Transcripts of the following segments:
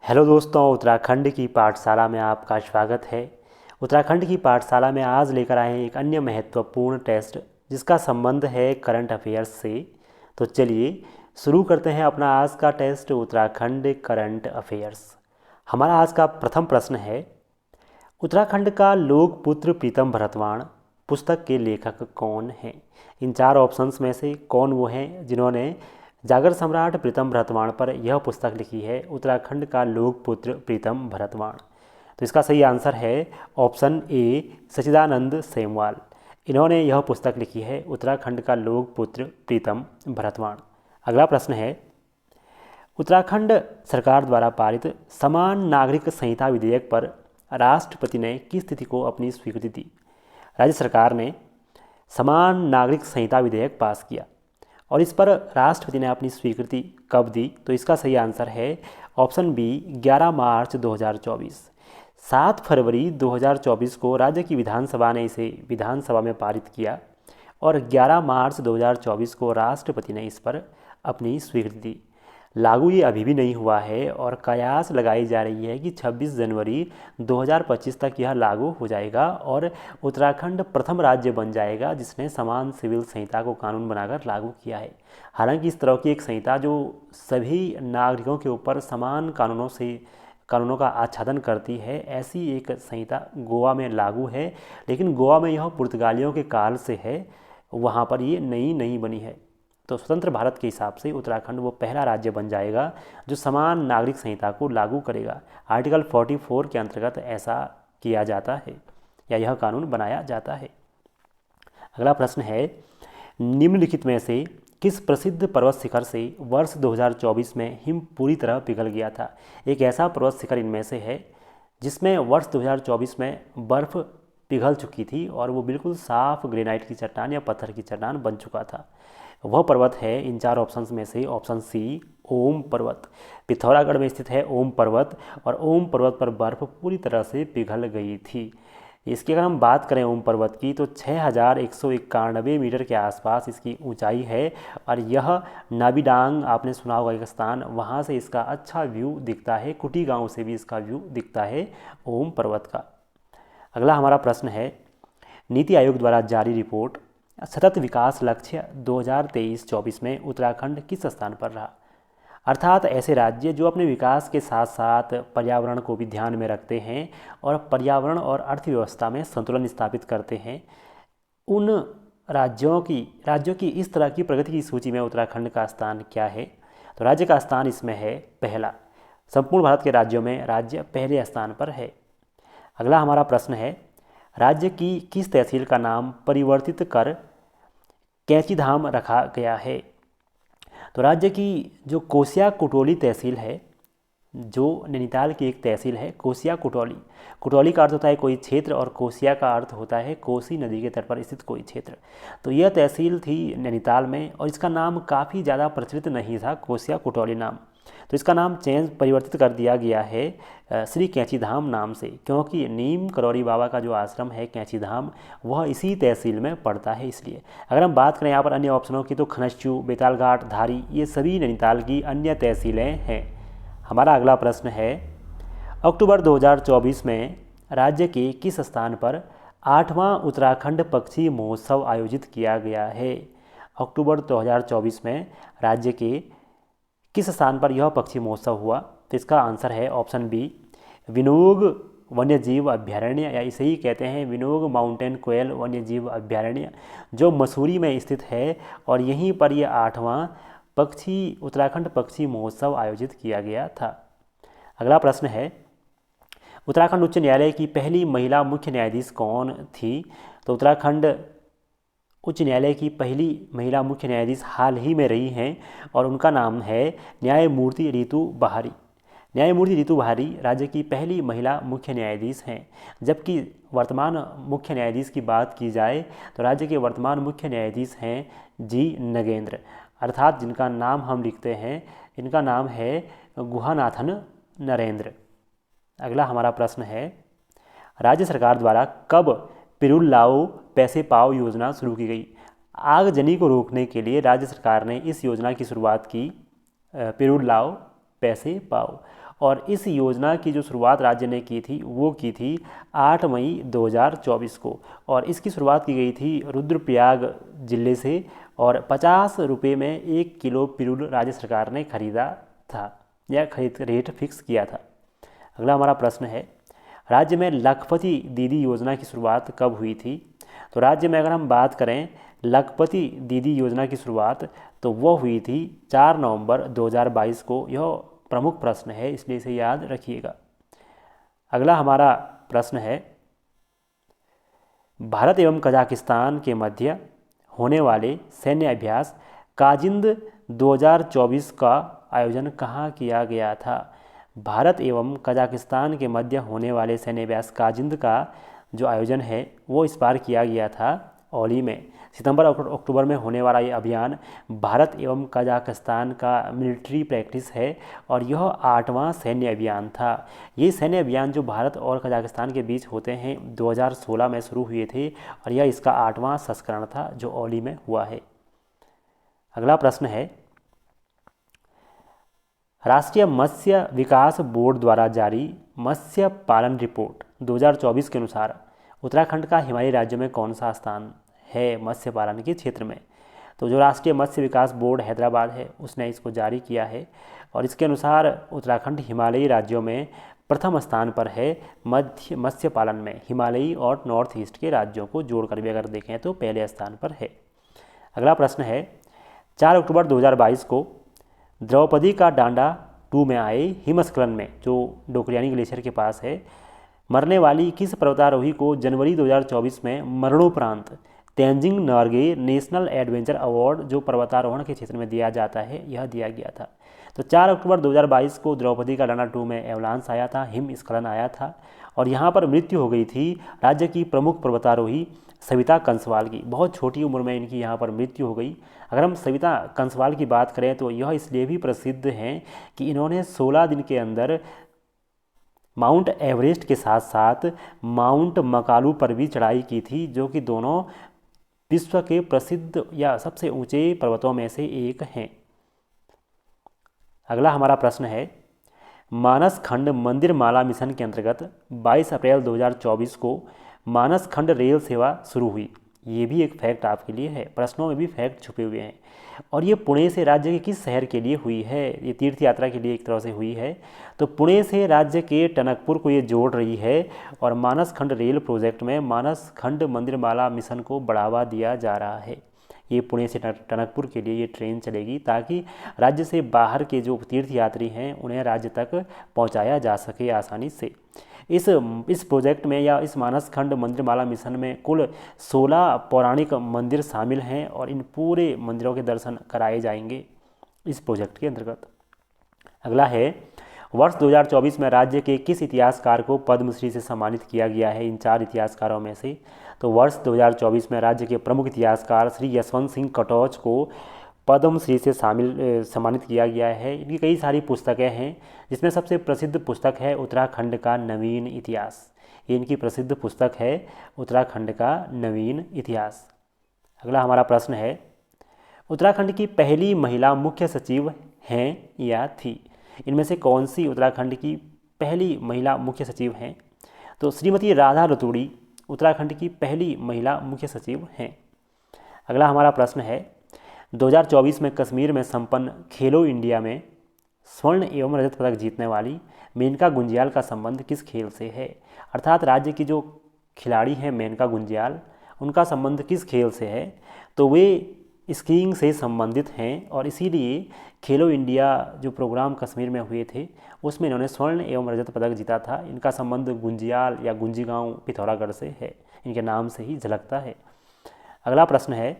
Hello दोस्तों, उत्तराखंड की पाठशाला में आपका स्वागत है। उत्तराखंड की पाठशाला में आज लेकर आए हैं एक अन्य महत्वपूर्ण टेस्ट जिसका संबंध है करंट अफेयर्स से। तो चलिए शुरू करते हैं अपना आज का टेस्ट, उत्तराखंड करंट अफेयर्स। हमारा आज का प्रथम प्रश्न है, उत्तराखंड का लोक पुत्र प्रीतम भरतवाण पुस्तक के लेखक कौन हैं? इन चार ऑप्शंस में से कौन वो हैं जिन्होंने जागर सम्राट प्रीतम भरतवाण पर यह पुस्तक लिखी है, उत्तराखंड का लोक पुत्र प्रीतम भरतवाण? तो इसका सही आंसर है ऑप्शन ए, सच्चिदानंद सेमवाल। इन्होंने यह पुस्तक लिखी है, उत्तराखंड का लोक पुत्र प्रीतम भरतवाण। अगला प्रश्न है, उत्तराखंड सरकार द्वारा पारित समान नागरिक संहिता विधेयक पर राष्ट्रपति ने किस तिथि को अपनी स्वीकृति दी? राज्य सरकार ने समान नागरिक संहिता विधेयक पास किया और इस पर राष्ट्रपति ने अपनी स्वीकृति कब दी? तो इसका सही आंसर है ऑप्शन बी, 11 मार्च 2024। 7 फरवरी 2024 को राज्य की विधानसभा ने इसे विधानसभा में पारित किया और 11 मार्च 2024 को राष्ट्रपति ने इस पर अपनी स्वीकृति दी। लागू ये अभी भी नहीं हुआ है और कयास लगाई जा रही है कि 26 जनवरी 2025 तक यह लागू हो जाएगा और उत्तराखंड प्रथम राज्य बन जाएगा जिसने समान सिविल संहिता को कानून बनाकर लागू किया है। हालांकि इस तरह की एक संहिता जो सभी नागरिकों के ऊपर समान कानूनों का आच्छादन करती है, ऐसी एक संहिता गोवा में लागू है, लेकिन गोवा में यह पुर्तगालियों के काल से है, वहाँ पर ये नई नहीं बनी है। तो स्वतंत्र भारत के हिसाब से उत्तराखंड वो पहला राज्य बन जाएगा जो समान नागरिक संहिता को लागू करेगा। आर्टिकल 44 के अंतर्गत ऐसा किया जाता है या यह कानून बनाया जाता है। अगला प्रश्न है, निम्नलिखित में से किस प्रसिद्ध पर्वत शिखर से वर्ष 2024 में हिम पूरी तरह पिघल गया था? एक ऐसा पर्वत शिखर इनमें से है जिसमें वर्ष 2024 में बर्फ़ पिघल चुकी थी और वो बिल्कुल साफ ग्रेनाइट की चट्टान या पत्थर की चट्टान बन चुका था। वह पर्वत है इन चार ऑप्शंस में से ऑप्शन सी, ओम पर्वत। पिथौरागढ़ में स्थित है ओम पर्वत और ओम पर्वत पर बर्फ़ पूरी तरह से पिघल गई थी। इसकी अगर हम बात करें ओम पर्वत की तो 6191 मीटर के आसपास इसकी ऊंचाई है और यह नाबिडांग, आपने सुना होगा एक स्थान, वहाँ से इसका अच्छा व्यू दिखता है। कुटी गांव से भी इसका व्यू दिखता है ओम पर्वत का। अगला हमारा प्रश्न है, नीति आयोग द्वारा जारी रिपोर्ट सतत विकास लक्ष्य 2023-24 में उत्तराखंड किस स्थान पर रहा? अर्थात ऐसे राज्य जो अपने विकास के साथ साथ पर्यावरण को भी ध्यान में रखते हैं और पर्यावरण और अर्थव्यवस्था में संतुलन स्थापित करते हैं, उन राज्यों की इस तरह की प्रगति की सूची में उत्तराखंड का स्थान क्या है? तो राज्य का स्थान इसमें है पहला। संपूर्ण भारत के राज्यों में राज्य पहले स्थान पर है। अगला हमारा प्रश्न है, राज्य की किस तहसील का नाम परिवर्तित कर कैंचीधाम रखा गया है? तो राज्य की जो कोसिया कुटोली तहसील है, जो नैनीताल की एक तहसील है, कोसिया कुटोली। कुटोली का अर्थ होता है कोई क्षेत्र और कोसिया का अर्थ होता है कोसी नदी के तट पर स्थित कोई क्षेत्र। तो यह तहसील थी नैनीताल में और इसका नाम काफ़ी ज़्यादा प्रचलित नहीं था, कोसिया कुटोली नाम। तो इसका नाम परिवर्तित कर दिया गया है श्री कैंचीधाम नाम से, क्योंकि नीम करौरी बाबा का जो आश्रम है कैंचीधाम वह इसी तहसील में पड़ता है, इसलिए। अगर हम बात करें यहाँ पर अन्य ऑप्शनों की तो खनस्चू, बेतालघाट, धारी, ये सभी नैनीताल की अन्य तहसीलें हैं। हमारा अगला प्रश्न है, अक्टूबर 2024 में राज्य के किस स्थान पर 8वां उत्तराखंड पक्षी महोत्सव आयोजित किया गया है? अक्टूबर 2024 में राज्य के किस स्थान पर यह पक्षी महोत्सव हुआ? तो इसका आंसर है ऑप्शन बी, विनोग वन्यजीव अभ्यारण्य, या इसे ही कहते हैं विनोग माउंटेन कोयल वन्यजीव अभ्यारण्य, जो मसूरी में स्थित है और यहीं पर यह 8वां उत्तराखंड पक्षी महोत्सव आयोजित किया गया था। अगला प्रश्न है, उत्तराखंड उच्च न्यायालय की पहली महिला मुख्य न्यायाधीश कौन थी? तो उत्तराखंड उच्च न्यायालय की पहली महिला मुख्य न्यायाधीश हाल ही में रही हैं और उनका नाम है न्यायमूर्ति रितु बहारी। न्यायमूर्ति रितु बहारी राज्य की पहली महिला मुख्य न्यायाधीश हैं, जबकि वर्तमान मुख्य न्यायाधीश की बात की जाए तो राज्य के वर्तमान मुख्य न्यायाधीश हैं जी नगेंद्र, अर्थात जिनका नाम हम लिखते हैं, इनका नाम है गुहानाथन नरेंद्र। अगला हमारा प्रश्न है, राज्य सरकार द्वारा कब पिरुल लाओ पैसे पाओ योजना शुरू की गई? आगजनी को रोकने के लिए राज्य सरकार ने इस योजना की शुरुआत की, पिरुल लाओ पैसे पाओ, और इस योजना की जो शुरुआत राज्य ने की थी वो की थी 8 मई 2024 को, और इसकी शुरुआत की गई थी रुद्रप्रयाग जिले से, और 50 रुपये में 1 किलो पिरूल राज्य सरकार ने खरीदा था या खरीद रेट फिक्स किया था। अगला हमारा प्रश्न है, राज्य में लखपति दीदी योजना की शुरुआत कब हुई थी? तो राज्य में अगर हम बात करें लखपति दीदी योजना की शुरुआत, तो वह हुई थी 4 नवंबर 2022 को। यह प्रमुख प्रश्न है, इसलिए इसे याद रखिएगा। अगला हमारा प्रश्न है, भारत एवं कजाकिस्तान के मध्य होने वाले सैन्य अभ्यास काजिंद 2024 का आयोजन कहाँ किया गया था? भारत एवं कजाकिस्तान के मध्य होने वाले सैन्य अभ्यास काजिंद का जो आयोजन है वो इस बार किया गया था ओली में। सितंबर अक्टूबर में होने वाला ये अभियान भारत एवं कजाकिस्तान का मिलिट्री प्रैक्टिस है, और यह 8वां सैन्य अभियान था। ये सैन्य अभियान जो भारत और कजाकिस्तान के बीच होते हैं 2016 में शुरू हुए थे, और यह इसका 8वां संस्करण था जो ओली में हुआ है। अगला प्रश्न है, राष्ट्रीय मत्स्य विकास बोर्ड द्वारा जारी मत्स्य पालन रिपोर्ट 2024 के अनुसार उत्तराखंड का हिमालयी राज्यों में कौन सा स्थान है मत्स्य पालन के क्षेत्र में? तो जो राष्ट्रीय मत्स्य विकास बोर्ड हैदराबाद है उसने इसको जारी किया है, और इसके अनुसार उत्तराखंड हिमालयी राज्यों में प्रथम स्थान पर है मत्स्य पालन में। हिमालयी और नॉर्थ ईस्ट के राज्यों को जोड़कर भी अगर देखें तो पहले स्थान पर है। अगला प्रश्न है, 4 अक्टूबर 2022 को द्रौपदी का डांडा 2 में आए हिमस्खलन में, जो डोकरियानी ग्लेशियर के पास है, मरने वाली किस पर्वतारोही को जनवरी 2024 में मरणोपरांत Tenzing Norgay national adventure award जो पर्वतारोहण के क्षेत्र में दिया जाता है यह दिया गया था? तो 4 अक्टूबर 2022 को द्रौपदी का डांडा 2 में एवलांस आया था, हिमस्खलन आया था, और यहाँ पर मृत्यु हो गई थी राज्य की प्रमुख पर्वतारोही सविता कंसवाल की। बहुत छोटी उम्र में इनकी यहाँ पर मृत्यु हो गई। अगर हम सविता कंसवाल की बात करें तो यह इसलिए भी प्रसिद्ध हैं कि इन्होंने 16 दिन के अंदर माउंट एवरेस्ट के साथ साथ माउंट मकालू पर भी चढ़ाई की थी, जो कि दोनों विश्व के प्रसिद्ध या सबसे ऊंचे पर्वतों में से एक हैं। अगला हमारा प्रश्न है, मानस खंड मंदिर माला मिशन के अंतर्गत 22 अप्रैल 2024 को मानस खंड रेल सेवा शुरू हुई। ये भी एक फैक्ट आपके लिए है, प्रश्नों में भी फैक्ट छुपे हुए हैं। और ये पुणे से राज्य के किस शहर के लिए हुई है? ये तीर्थ यात्रा के लिए एक तरह से हुई है। तो पुणे से राज्य के टनकपुर को ये जोड़ रही है, और मानस खंड रेल प्रोजेक्ट में मानस खंड मंदिर माला मिशन को बढ़ावा दिया जा रहा है। ये पुणे से टनकपुर के लिए ये ट्रेन चलेगी, ताकि राज्य से बाहर के जो तीर्थ यात्री हैं उन्हें राज्य तक पहुंचाया जा सके आसानी से। इस प्रोजेक्ट में या इस मानस खंड मंदिर माला मिशन में कुल 16 पौराणिक मंदिर शामिल हैं, और इन पूरे मंदिरों के दर्शन कराए जाएंगे इस प्रोजेक्ट के अंतर्गत। अगला है, वर्ष 2024 में राज्य के किस इतिहासकार को पद्मश्री से सम्मानित किया गया है? इन 4 इतिहासकारों में से तो वर्ष 2024 में राज्य के प्रमुख इतिहासकार श्री यशवंत सिंह कटोच को पद्मश्री से सम्मानित किया गया है। इनकी कई सारी पुस्तकें हैं, जिसमें सबसे प्रसिद्ध पुस्तक है उत्तराखंड का नवीन इतिहास। ये इनकी प्रसिद्ध पुस्तक है उत्तराखंड का नवीन इतिहास। अगला हमारा प्रश्न है, उत्तराखंड की पहली महिला मुख्य सचिव हैं या थी? इनमें से कौन सी उत्तराखंड की पहली महिला मुख्य सचिव हैं? तो श्रीमती राधा रतूड़ी उत्तराखंड की पहली महिला मुख्य सचिव हैं। अगला हमारा प्रश्न है, 2024 में कश्मीर में संपन्न खेलो इंडिया में स्वर्ण एवं रजत पदक जीतने वाली मेनका गुंजियाल का संबंध किस खेल से है? अर्थात राज्य की जो खिलाड़ी हैं मेनका गुंजियाल, उनका संबंध किस खेल से है? तो वे स्कीइंग से संबंधित हैं, और इसीलिए खेलो इंडिया जो प्रोग्राम कश्मीर में हुए थे उसमें इन्होंने स्वर्ण एवं रजत पदक जीता था। इनका संबंध गुंजियाल या गुंजीगांव पिथौरागढ़ से है, इनके नाम से ही झलकता है। अगला प्रश्न है,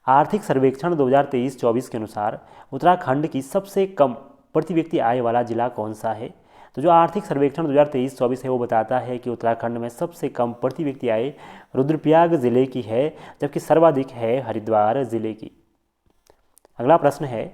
आर्थिक सर्वेक्षण 2023-24 के अनुसार उत्तराखंड की सबसे कम प्रति व्यक्ति आय वाला जिला कौन सा है? तो जो आर्थिक सर्वेक्षण 2023-24 है वो बताता है कि उत्तराखंड में सबसे कम प्रति व्यक्ति आय रुद्रप्रयाग जिले की है, जबकि सर्वाधिक है हरिद्वार जिले की। अगला प्रश्न है,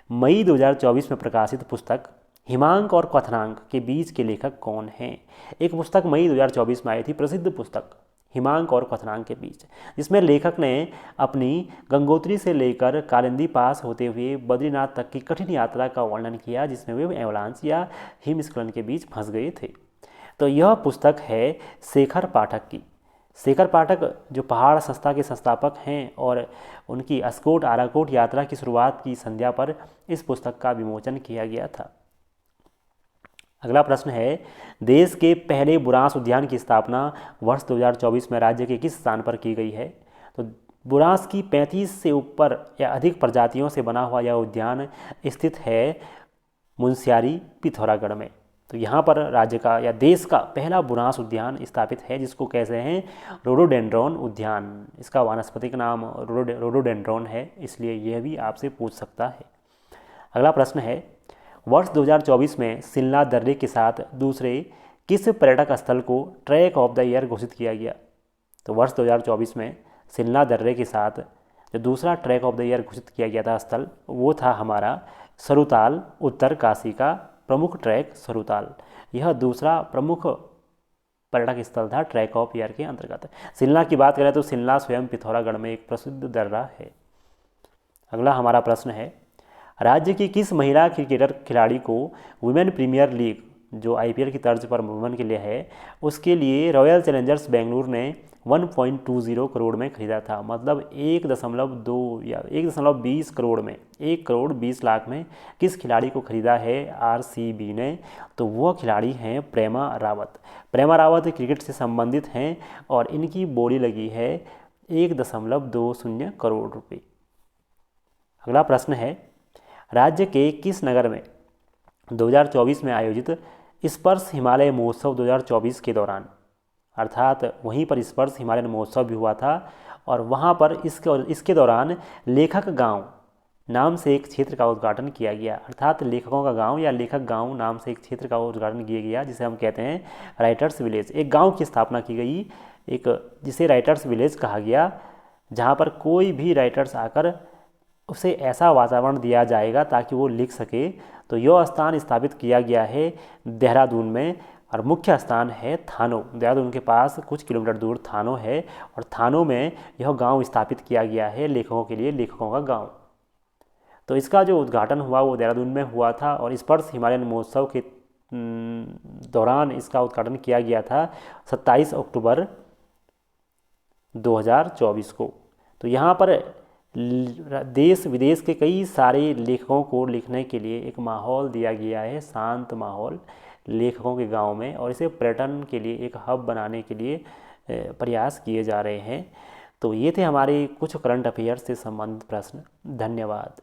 मई 2024 में प्रकाशित पुस्तक हिमांक और क्वथनांक के बीच के लेखक कौन हैं? एक पुस्तक मई 2024 में आई थी, प्रसिद्ध पुस्तक हिमांक और क्वथनांक के बीच, जिसमें लेखक ने अपनी गंगोत्री से लेकर कालिंदी पास होते हुए बद्रीनाथ तक की कठिन यात्रा का वर्णन किया, जिसमें वे एवलांच या हिमस्खलन के बीच फंस गए थे। तो यह पुस्तक है शेखर पाठक की। शेखर पाठक जो पहाड़ संस्था के संस्थापक हैं और उनकी अस्कोट आराकोट यात्रा की शुरुआत की संध्या पर इस पुस्तक का विमोचन किया गया था। अगला प्रश्न है, देश के पहले बुरांश उद्यान की स्थापना वर्ष 2024 में राज्य के किस स्थान पर की गई है? तो बुरांश की 35 से ऊपर या अधिक प्रजातियों से बना हुआ यह उद्यान स्थित है मुनस्यारी पिथौरागढ़ में। तो यहाँ पर राज्य का या देश का पहला बुरांश उद्यान स्थापित है, जिसको कहते हैं रोडोडेंड्रॉन उद्यान। इसका वानस्पतिक नाम रोडोडेंड्रॉन है, इसलिए यह भी आपसे पूछ सकता है। अगला प्रश्न है, वर्ष 2024 में शिमला दर्रे के साथ दूसरे किस पर्यटक स्थल को ट्रैक ऑफ द ईयर घोषित किया गया? तो वर्ष 2024 में शिमला दर्रे के साथ जो दूसरा ट्रैक ऑफ द ईयर घोषित किया गया था स्थल, वो था हमारा सरुताल, उत्तर काशी का प्रमुख ट्रैक सरुताल। यह दूसरा प्रमुख पर्यटक स्थल था ट्रैक ऑफ ईयर के अंतर्गत। शिमला की बात करें तो शिमला स्वयं पिथौरागढ़ में एक प्रसिद्ध दर्रा है। अगला हमारा प्रश्न है, राज्य की किस महिला क्रिकेटर खिलाड़ी को वुमेन प्रीमियर लीग, जो आईपीएल की तर्ज पर वुमेन के लिए है, उसके लिए रॉयल चैलेंजर्स बेंगलुरु ने 1.20 करोड़ में खरीदा था? मतलब 1.2 या 1.20 करोड़ में, 1 करोड़ 20 लाख में किस खिलाड़ी को खरीदा है आरसीबी ने? तो वह खिलाड़ी हैं प्रेमा रावत। प्रेमा रावत क्रिकेट से संबंधित हैं और इनकी बोली लगी है 1.20 करोड़ रुपये। अगला प्रश्न है, राज्य के किस नगर में 2024 में आयोजित स्पर्श हिमालय महोत्सव 2024 के दौरान, अर्थात वहीं पर स्पर्श हिमालयन महोत्सव भी हुआ था और वहाँ पर इसके दौरान लेखक गांव नाम से एक क्षेत्र का उद्घाटन किया गया। अर्थात लेखकों का गांव या लेखक गांव नाम से एक क्षेत्र का उद्घाटन किया गया, जिसे हम कहते हैं राइटर्स विलेज। एक गांव की स्थापना की गई, जिसे राइटर्स विलेज कहा गया, जहाँ पर कोई भी राइटर्स आकर उसे ऐसा वातावरण दिया जाएगा ताकि वो लिख सके। तो यह स्थान स्थापित किया गया है देहरादून में और मुख्य स्थान है थानो। देहरादून के पास कुछ किलोमीटर दूर थानो है और थानो में यह गांव स्थापित किया गया है लेखकों के लिए, लेखकों का गांव। तो इसका जो उद्घाटन हुआ वो देहरादून में हुआ था और स्पर्श हिमालयन महोत्सव के दौरान इसका उद्घाटन किया गया था 27 अक्टूबर 2024 को। तो यहाँ पर देश विदेश के कई सारे लेखकों को लिखने के लिए एक माहौल दिया गया है, शांत माहौल लेखकों के गांव में, और इसे पर्यटन के लिए एक हब बनाने के लिए प्रयास किए जा रहे हैं। तो ये थे हमारे कुछ करंट अफेयर्स से संबंधित प्रश्न। धन्यवाद।